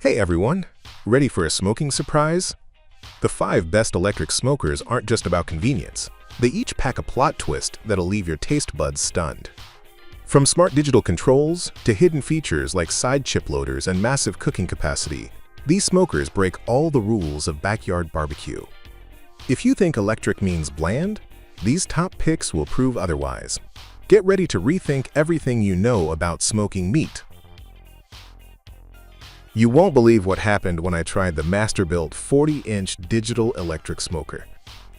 Hey everyone, ready for a smoking surprise? The 5 best electric smokers aren't just about convenience. They each pack a plot twist that'll leave your taste buds stunned. From smart digital controls to hidden features like side chip loaders and massive cooking capacity, these smokers break all the rules of backyard barbecue. If you think electric means bland, these top picks will prove otherwise. Get ready to rethink everything you know about smoking meat. You won't believe what happened when I tried the Masterbuilt 40-inch digital electric smoker.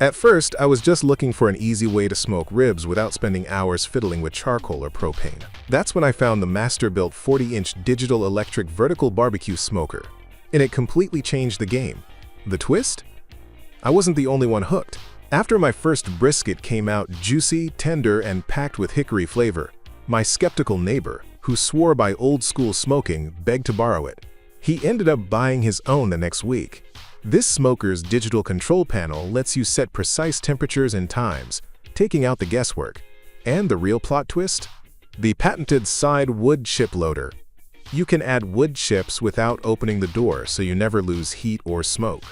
At first, I was just looking for an easy way to smoke ribs without spending hours fiddling with charcoal or propane. That's when I found the Masterbuilt 40-inch digital electric vertical barbecue smoker, and it completely changed the game. The twist? I wasn't the only one hooked. After my first brisket came out juicy, tender, and packed with hickory flavor, my skeptical neighbor, who swore by old-school smoking, begged to borrow it. He ended up buying his own the next week. This smoker's digital control panel lets you set precise temperatures and times, taking out the guesswork. And the real plot twist? The patented side wood chip loader. You can add wood chips without opening the door so you never lose heat or smoke.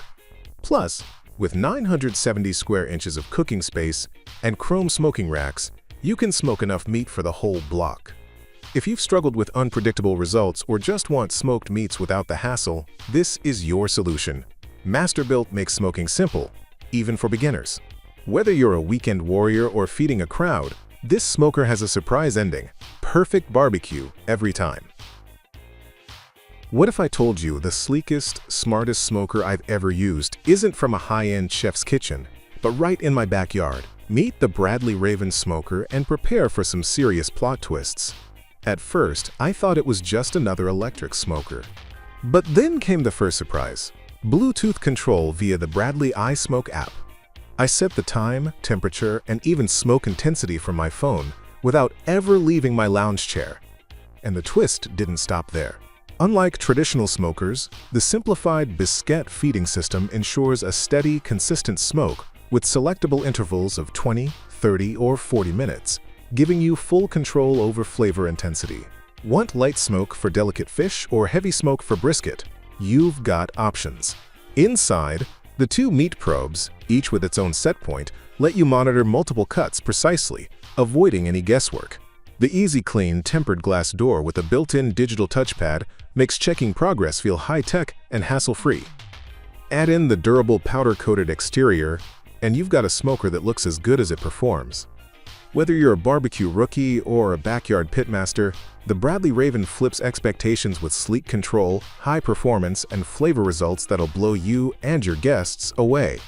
Plus, with 970 square inches of cooking space and chrome smoking racks, you can smoke enough meat for the whole block. If you've struggled with unpredictable results or just want smoked meats without the hassle, this is your solution. Masterbuilt makes smoking simple, even for beginners. Whether you're a weekend warrior or feeding a crowd, this smoker has a surprise ending. Perfect barbecue every time. What if I told you the sleekest, smartest smoker I've ever used isn't from a high-end chef's kitchen, but right in my backyard? Meet the Bradley Raven smoker and prepare for some serious plot twists. At first, I thought it was just another electric smoker. But then came the first surprise. Bluetooth control via the Bradley iSmoke app. I set the time, temperature, and even smoke intensity from my phone without ever leaving my lounge chair. And the twist didn't stop there. Unlike traditional smokers, the simplified biscuit feeding system ensures a steady, consistent smoke with selectable intervals of 20, 30, or 40 minutes, giving you full control over flavor intensity. Want light smoke for delicate fish or heavy smoke for brisket? You've got options. Inside, the 2 meat probes, each with its own set point, let you monitor multiple cuts precisely, avoiding any guesswork. The easy clean tempered glass door with a built-in digital touchpad makes checking progress feel high-tech and hassle-free. Add in the durable powder-coated exterior, and you've got a smoker that looks as good as it performs. Whether you're a barbecue rookie or a backyard pitmaster, the Bradley Raven flips expectations with sleek control, high performance, and flavor results that'll blow you and your guests away.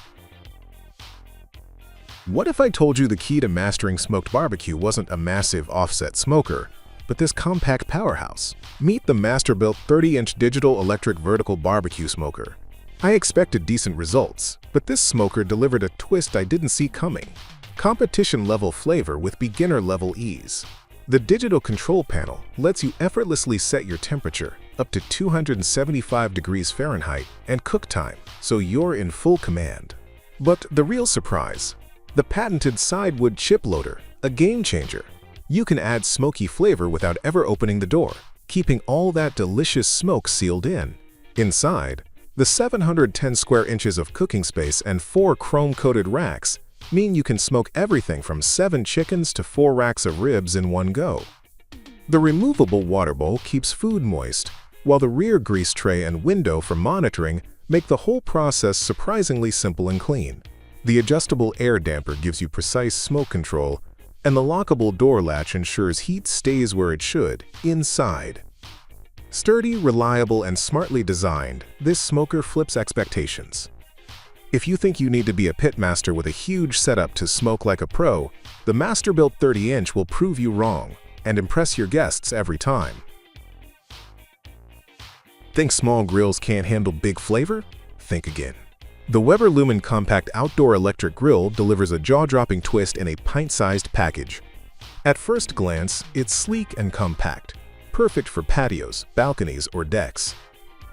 What if I told you the key to mastering smoked barbecue wasn't a massive offset smoker, but this compact powerhouse? Meet the Masterbuilt 30-inch digital electric vertical barbecue smoker. I expected decent results, but this smoker delivered a twist I didn't see coming. Competition-level flavor with beginner-level ease. The digital control panel lets you effortlessly set your temperature up to 275 degrees Fahrenheit and cook time, so you're in full command. But the real surprise, the patented side wood chip loader, a game-changer. You can add smoky flavor without ever opening the door, keeping all that delicious smoke sealed in. Inside, the 710 square inches of cooking space and 4 chrome-coated racks mean you can smoke everything from 7 chickens to 4 racks of ribs in one go. The removable water bowl keeps food moist, while the rear grease tray and window for monitoring make the whole process surprisingly simple and clean. The adjustable air damper gives you precise smoke control, and the lockable door latch ensures heat stays where it should, inside. Sturdy, reliable, and smartly designed, this smoker flips expectations. If you think you need to be a pitmaster with a huge setup to smoke like a pro, the Masterbuilt 30-inch will prove you wrong and impress your guests every time. Think small grills can't handle big flavor? Think again. The Weber Lumin Compact Outdoor Electric Grill delivers a jaw-dropping twist in a pint-sized package. At first glance, it's sleek and compact, perfect for patios, balconies, or decks.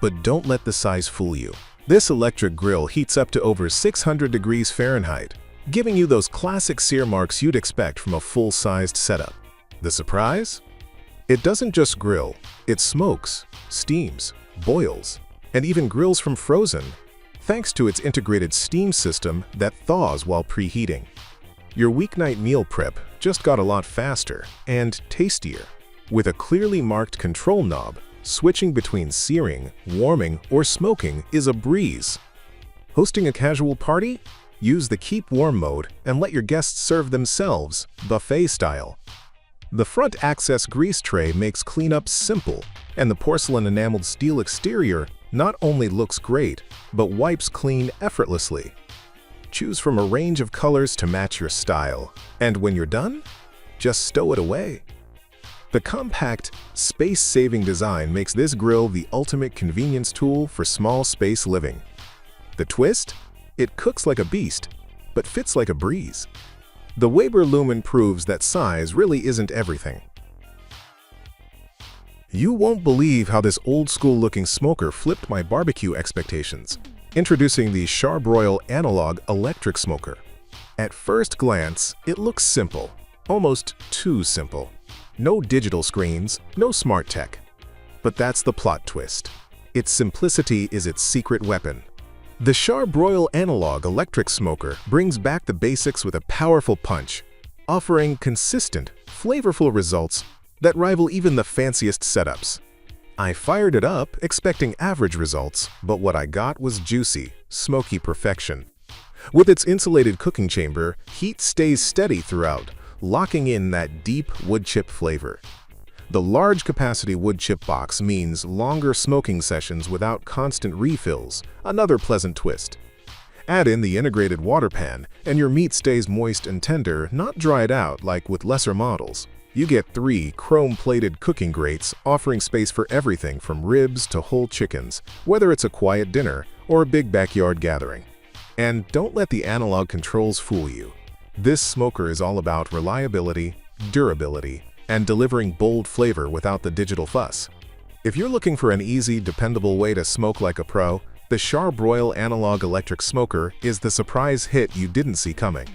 But don't let the size fool you. This electric grill heats up to over 600 degrees Fahrenheit, giving you those classic sear marks you'd expect from a full-sized setup. The surprise? It doesn't just grill, it smokes, steams, boils, and even grills from frozen, thanks to its integrated steam system that thaws while preheating. Your weeknight meal prep just got a lot faster and tastier. With a clearly marked control knob, switching between searing, warming, or smoking is a breeze. Hosting a casual party? Use the Keep Warm mode and let your guests serve themselves, buffet style. The front access grease tray makes cleanup simple, and the porcelain enameled steel exterior not only looks great, but wipes clean effortlessly. Choose from a range of colors to match your style, and when you're done, just stow it away. The compact, space-saving design makes this grill the ultimate convenience tool for small space living. The twist? It cooks like a beast, but fits like a breeze. The Weber Lumin proves that size really isn't everything. You won't believe how this old-school-looking smoker flipped my barbecue expectations. Introducing the Char-Broil analog electric smoker. At first glance, it looks simple, almost too simple. No digital screens, no smart tech. But that's the plot twist. Its simplicity is its secret weapon. The Char-Broil analog electric smoker brings back the basics with a powerful punch, offering consistent, flavorful results that rival even the fanciest setups. I fired it up expecting average results, but what I got was juicy, smoky perfection. With its insulated cooking chamber, heat stays steady throughout, locking in that deep wood chip flavor. The large capacity wood chip box means longer smoking sessions without constant refills, another pleasant twist. Add in the integrated water pan, and your meat stays moist and tender, not dried out like with lesser models. You get 3 chrome-plated cooking grates offering space for everything from ribs to whole chickens, whether it's a quiet dinner or a big backyard gathering. And don't let the analog controls fool you. This smoker is all about reliability, durability, and delivering bold flavor without the digital fuss. If you're looking for an easy, dependable way to smoke like a pro, the Char-Broil analog electric smoker is the surprise hit you didn't see coming.